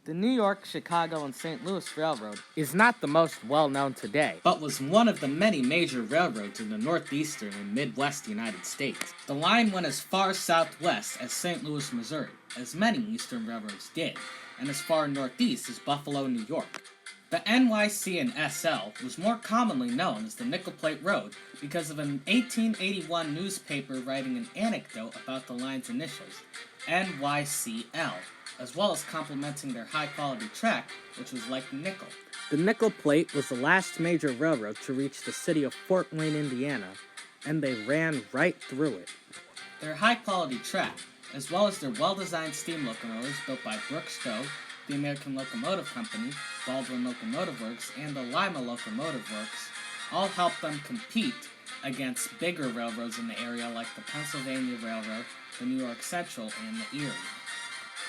The New York, Chicago, and St. Louis Railroad is not the most well-known today, but was one of the many major railroads in the northeastern and midwest United States. The line went as far southwest as St. Louis, Missouri, as many eastern railroads did, and as far northeast as Buffalo, New York. The NYC and SL was more commonly known as the Nickel Plate Road because of an 1881 newspaper writing an anecdote about the line's initials, NYCL, as well as complimenting their high-quality track, which was like nickel. The Nickel Plate was the last major railroad to reach the city of Fort Wayne, Indiana, and they ran right through it. Their high-quality track, as well as their well-designed steam locomotives built by Berks, the American Locomotive Company, Baldwin Locomotive Works, and the Lima Locomotive Works, all helped them compete against bigger railroads in the area like the Pennsylvania Railroad, the New York Central, and the Erie.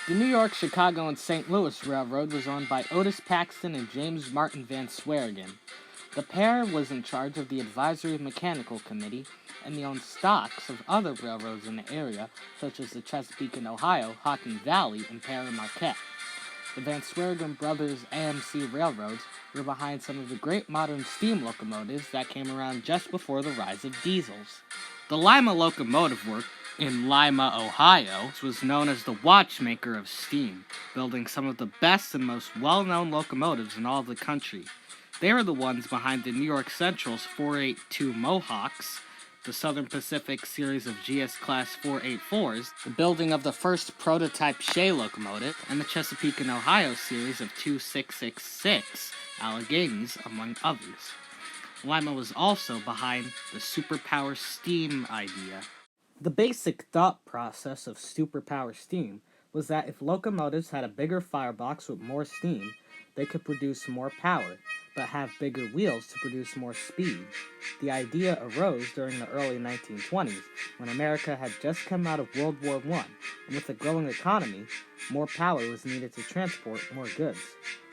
The New York, Chicago, and St. Louis Railroad was owned by Otis Paxton and James Martin Van Sweringen. The pair was in charge of the Advisory Mechanical Committee, and they owned stocks of other railroads in the area, such as the Chesapeake and Ohio, Hocking Valley, and Para Marquette. The Van Sweringen brothers' AMC railroads were behind some of the great modern steam locomotives that came around just before the rise of diesels. The Lima Locomotive Works in Lima, Ohio, was known as the watchmaker of steam, building some of the best and most well-known locomotives in all of the country. They were the ones behind the New York Central's 482 Mohawks, the Southern Pacific series of GS-Class 484s, the building of the first prototype Shea locomotive, and the Chesapeake and Ohio series of 2666 Alleghenies, among others. Lima was also behind the superpower steam idea. The basic thought process of superpower steam was that if locomotives had a bigger firebox with more steam, they could produce more power, but have bigger wheels to produce more speed. The idea arose during the early 1920s, when America had just come out of World War I, and with a growing economy, more power was needed to transport more goods.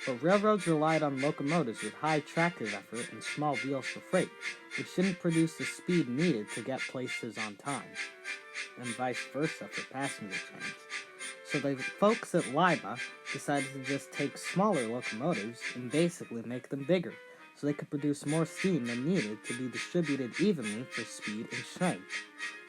But railroads relied on locomotives with high tractive effort and small wheels for freight, which didn't produce the speed needed to get places on time, and vice versa for passenger trains. So the folks at Lima decided to just take smaller locomotives and basically make them bigger, so they could produce more steam than needed to be distributed evenly for speed and strength.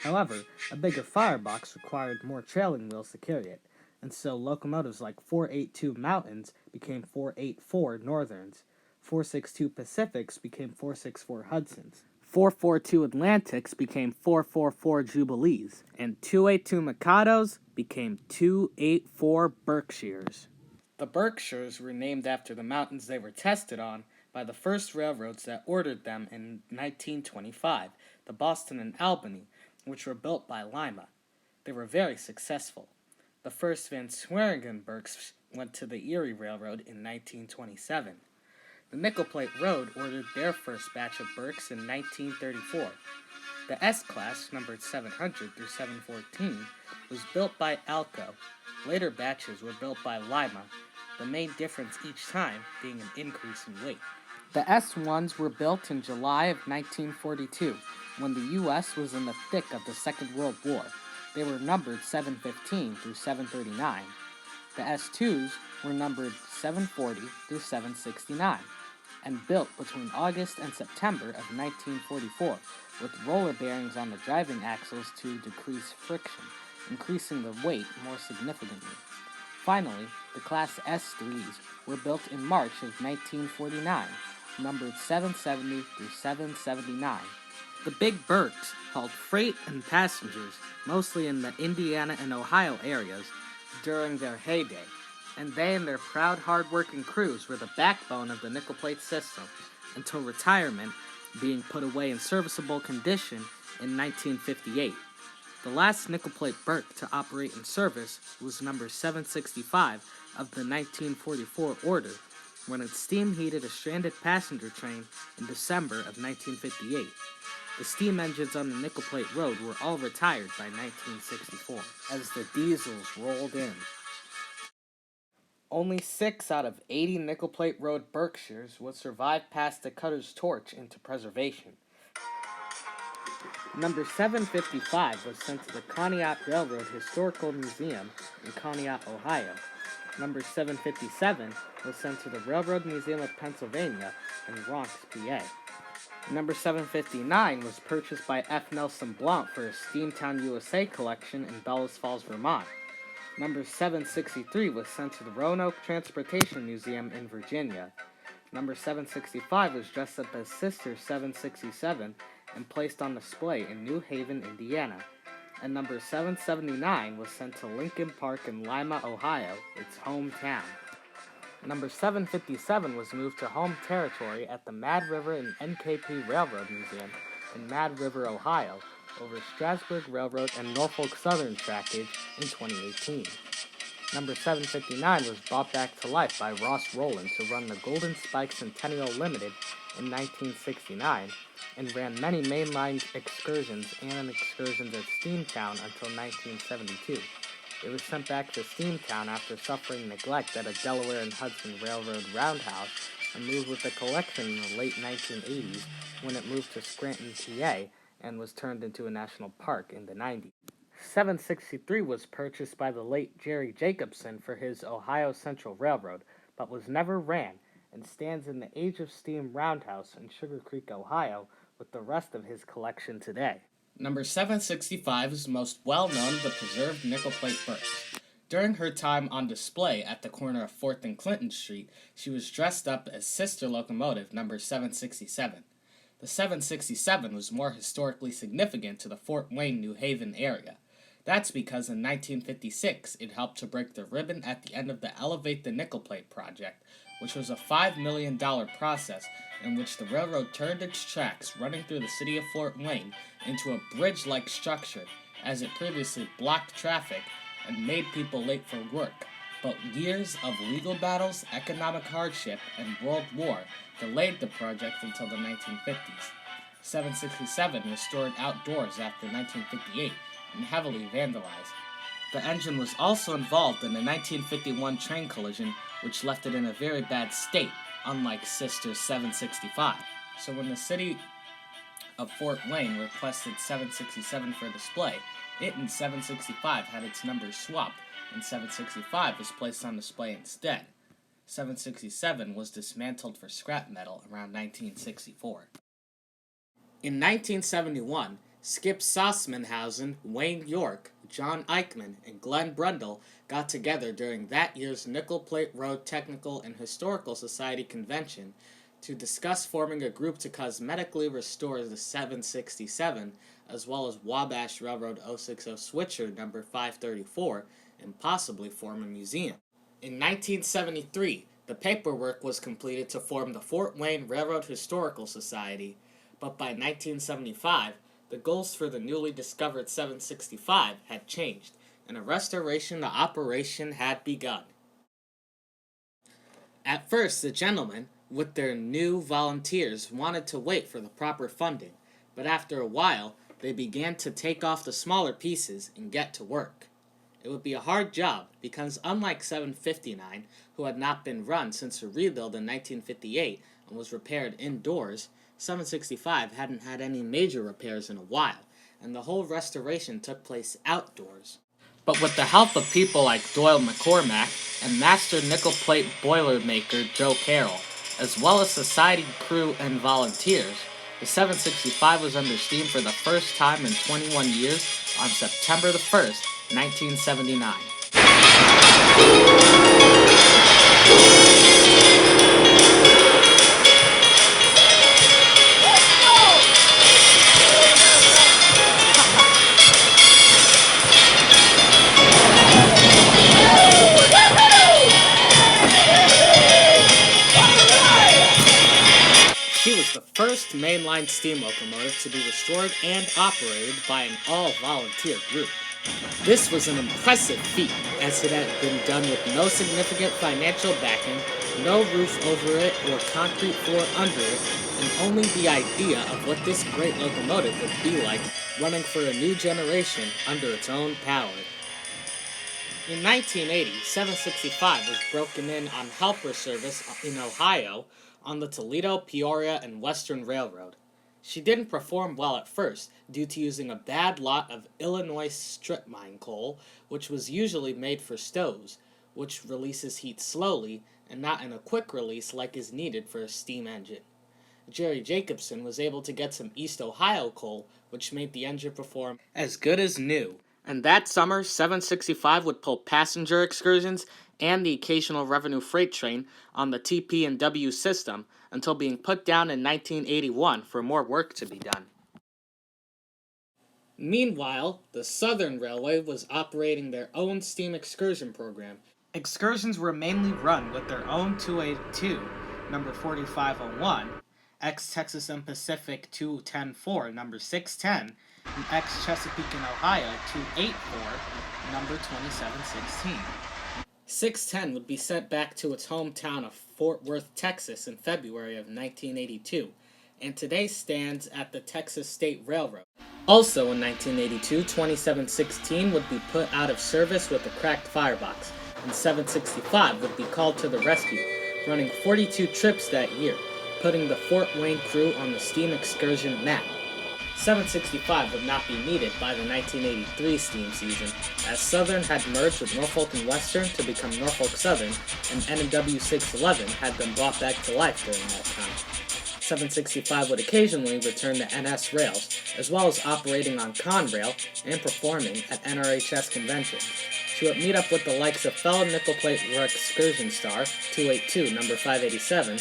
However, a bigger firebox required more trailing wheels to carry it, and so locomotives like 482 Mountains became 484 Northerns, 462 Pacifics became 464 Hudsons, 442 Atlantics became 444 Jubilees, and 282 Mikados became 284 Berkshires. The Berkshires were named after the mountains they were tested on by the first railroads that ordered them in 1925, the Boston and Albany, which were built by Lima. They were very successful. The first Van Sweringen Berks went to the Erie Railroad in 1927. The Nickel Plate Road ordered their first batch of Berks in 1934. The S-Class, numbered 700 through 714, was built by Alco. Later batches were built by Lima, the main difference each time being an increase in weight. The S-1s were built in July of 1942, when the U.S. was in the thick of the Second World War. They were numbered 715 through 739. The S2s were numbered 740 through 769, and built between August and September of 1944, with roller bearings on the driving axles to decrease friction, increasing the weight more significantly. Finally, the Class S3s were built in March of 1949, numbered 770 through 779. The big Berks hauled freight and passengers, mostly in the Indiana and Ohio areas, during their heyday, and they and their proud, hard-working crews were the backbone of the nickel plate system, until retirement, being put away in serviceable condition in 1958. The last nickel plate Berk to operate in service was number 765 of the 1944 order, when it steam-heated a stranded passenger train in December of 1958. The steam engines on the Nickel Plate Road were all retired by 1964, as the diesels rolled in. Only 6 out of 80 Nickel Plate Road Berkshires would survive past the cutter's torch into preservation. Number 755 was sent to the Conneaut Railroad Historical Museum in Conneaut, Ohio. Number 757 was sent to the Railroad Museum of Pennsylvania in Bronx, PA. Number 759 was purchased by F. Nelson Blount for his Steamtown, USA collection in Bellows Falls, Vermont. Number 763 was sent to the Roanoke Transportation Museum in Virginia. Number 765 was dressed up as Sister 767 and placed on display in New Haven, Indiana. And number 779 was sent to Lincoln Park in Lima, Ohio, its hometown. Number 757 was moved to home territory at the Mad River and NKP Railroad Museum in Mad River, Ohio, over Strasburg Railroad and Norfolk Southern trackage in 2018. Number 759 was brought back to life by Ross Rowland to run the Golden Spike Centennial Limited in 1969 and ran many mainline excursions and excursions at Steamtown until 1972. It was sent back to Steamtown after suffering neglect at a Delaware and Hudson Railroad roundhouse and moved with the collection in the late 1980s when it moved to Scranton, PA, and was turned into a national park in the 90s. 763 was purchased by the late Jerry Jacobson for his Ohio Central Railroad, but was never ran, and stands in the Age of Steam Roundhouse in Sugar Creek, Ohio, with the rest of his collection today. Number 765 is most well known of the preserved nickel plate Berks. During her time on display at the corner of 4th and Clinton Street, she was dressed up as Sister Locomotive number 767. The 767 was more historically significant to the Fort Wayne, New Haven area. That's because in 1956 it helped to break the ribbon at the end of the Elevate the Nickel Plate project, which was a $5 million process in which the railroad turned its tracks running through the city of Fort Wayne into a bridge-like structure, as it previously blocked traffic and made people late for work. But years of legal battles, economic hardship, and World War delayed the project until the 1950s. 767 was stored outdoors after 1958 and heavily vandalized. The engine was also involved in a 1951 train collision, which left it in a very bad state, unlike Sister 765. So when the city of Fort Wayne requested 767 for display, it in 765 had its number swapped, and 765 was placed on display instead. 767 was dismantled for scrap metal around 1964. In 1971, Skip Sosmanhausen, Wayne York, John Eichmann, and Glenn Brundle got together during that year's Nickel Plate Road Technical and Historical Society convention to discuss forming a group to cosmetically restore the 767, as well as Wabash Railroad 060 Switcher number 534, and possibly form a museum. In 1973, the paperwork was completed to form the Fort Wayne Railroad Historical Society, but by 1975, the goals for the newly discovered 765 had changed, and a restoration to operation had begun. At first, the gentlemen, with their new volunteers, wanted to wait for the proper funding, but after a while, they began to take off the smaller pieces and get to work. It would be a hard job, because unlike 759, who had not been run since a rebuild in 1958 and was repaired indoors, 765 hadn't had any major repairs in a while, and the whole restoration took place outdoors. But with the help of people like Doyle McCormack and master nickel plate boilermaker Joe Carroll, as well as society crew and volunteers, the 765 was under steam for the first time in 21 years on September the 1st, 1979. She was the first mainline steam locomotive to be restored and operated by an all-volunteer group. This was an impressive feat, as it had been done with no significant financial backing, no roof over it or concrete floor under it, and only the idea of what this great locomotive would be like running for a new generation under its own power. In 1980, 765 was broken in on helper service in Ohio on the Toledo, Peoria, and Western Railroad. She didn't perform well at first due to using a bad lot of Illinois strip mine coal, which was usually made for stoves, which releases heat slowly and not in a quick release like is needed for a steam engine. Jerry Jacobson was able to get some East Ohio coal, which made the engine perform as good as new. And that summer, 765 would pull passenger excursions and the occasional revenue freight train on the TP and W system until being put down in 1981 for more work to be done. Meanwhile, the Southern Railway was operating their own steam excursion program. Excursions were mainly run with their own 282, number 4501, ex-Texas and Pacific 210-4, number 610, and ex-Chesapeake and Ohio 284, number 2716. 610 would be sent back to its hometown of Fort Worth, Texas in February of 1982, and today stands at the Texas State Railroad. Also in 1982, 2716 would be put out of service with a cracked firebox, and 765 would be called to the rescue, running 42 trips that year, putting the Fort Wayne crew on the steam excursion map. 765 would not be needed by the 1983 steam season, as Southern had merged with Norfolk and Western to become Norfolk Southern, and N&W 611 had been brought back to life during that time. 765 would occasionally return to NS rails, as well as operating on Conrail and performing at NRHS conventions. She would meet up with the likes of fellow nickel plate excursion star 282, number 587,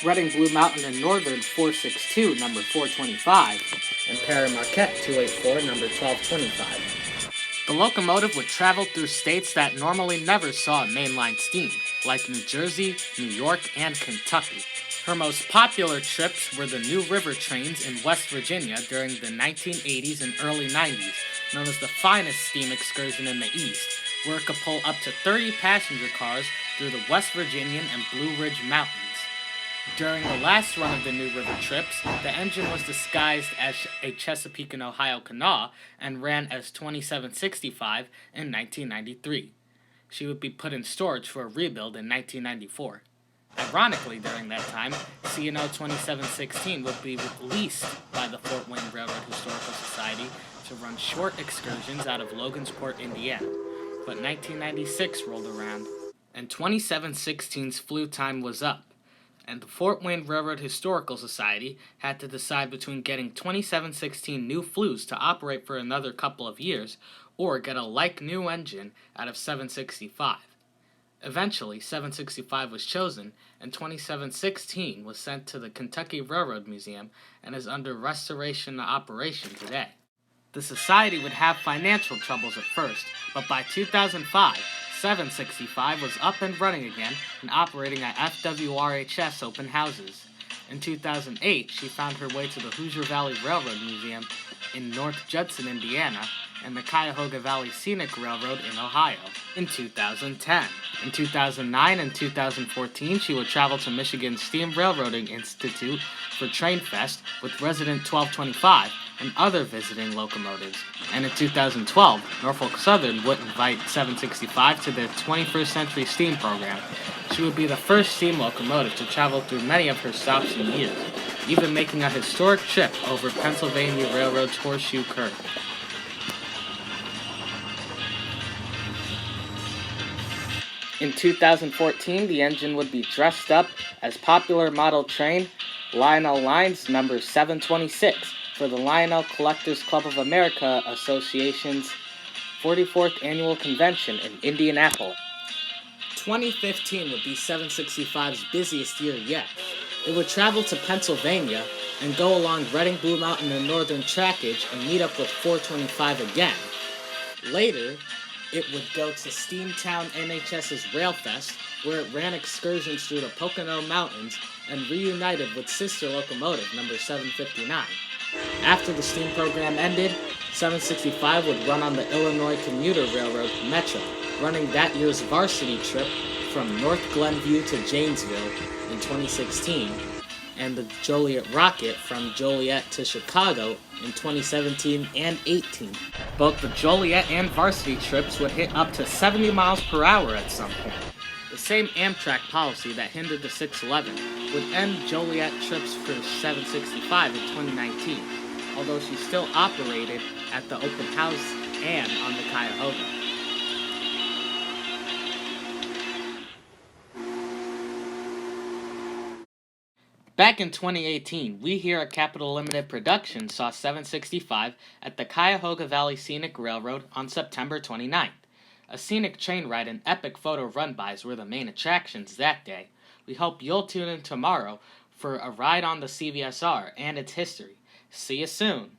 Reading Blue Mountain and Northern 462, number 425, and Perry Marquette 284, number 1225. The locomotive would travel through states that normally never saw mainline steam, like New Jersey, New York, and Kentucky. Her most popular trips were the New River trains in West Virginia during the 1980s and early 90s, known as the finest steam excursion in the East, where it could pull up to 30 passenger cars through the West Virginian and Blue Ridge Mountains. During the last run of the New River trips, the engine was disguised as a Chesapeake and Ohio Kanawha and ran as 2765 in 1993. She would be put in storage for a rebuild in 1994. Ironically, during that time, C&O 2716 would be leased by the Fort Wayne Railroad Historical Society to run short excursions out of Logansport, Indiana. But 1996 rolled around, and 2716's flue time was up, and the Fort Wayne Railroad Historical Society had to decide between getting 2716 new flues to operate for another couple of years, or get a like-new engine out of 765. Eventually, 765 was chosen, and 2716 was sent to the Kentucky Railroad Museum and is under restoration and operation today. The society would have financial troubles at first, but by 2005, 765 was up and running again and operating at FWRHS open houses. In 2008, she found her way to the Hoosier Valley Railroad Museum in North Judson, Indiana, and the Cuyahoga Valley Scenic Railroad in Ohio in 2010. In 2009 and 2014, she would travel to Michigan's Steam Railroading Institute for TrainFest with Resident 1225 and other visiting locomotives. And in 2012, Norfolk Southern would invite 765 to their 21st Century Steam program. She would be the first steam locomotive to travel through many of her stops and years, even making a historic trip over Pennsylvania Railroad's Horseshoe Curve. In 2014, the engine would be dressed up as popular model train Lionel Lines number 726 for the Lionel Collectors Club of America Association's 44th Annual Convention in Indianapolis. 2015 would be 765's busiest year yet. It would travel to Pennsylvania and go along Reading Blue Mountain and Northern Trackage and meet up with 425 again. Later, it would go to Steamtown NHS's Railfest, where it ran excursions through the Pocono Mountains and reunited with sister locomotive number 759. After the steam program ended, 765 would run on the Illinois Commuter Railroad Metro, running that year's varsity trip from North Glenview to Janesville in 2016, and the Joliet Rocket from Joliet to Chicago in 2017 and 18. Both the Joliet and varsity trips would hit up to 70 miles per hour at some point. The same Amtrak policy that hindered the 611 would end Joliet trips for 765 in 2019, although she still operated at the open house and on the Cuyahoga. Back in 2018, we here at Capital Limited Production saw 765 at the Cuyahoga Valley Scenic Railroad on September 29th. A scenic train ride and epic photo run-bys were the main attractions that day. We hope you'll tune in tomorrow for a ride on the CVSR and its history. See you soon!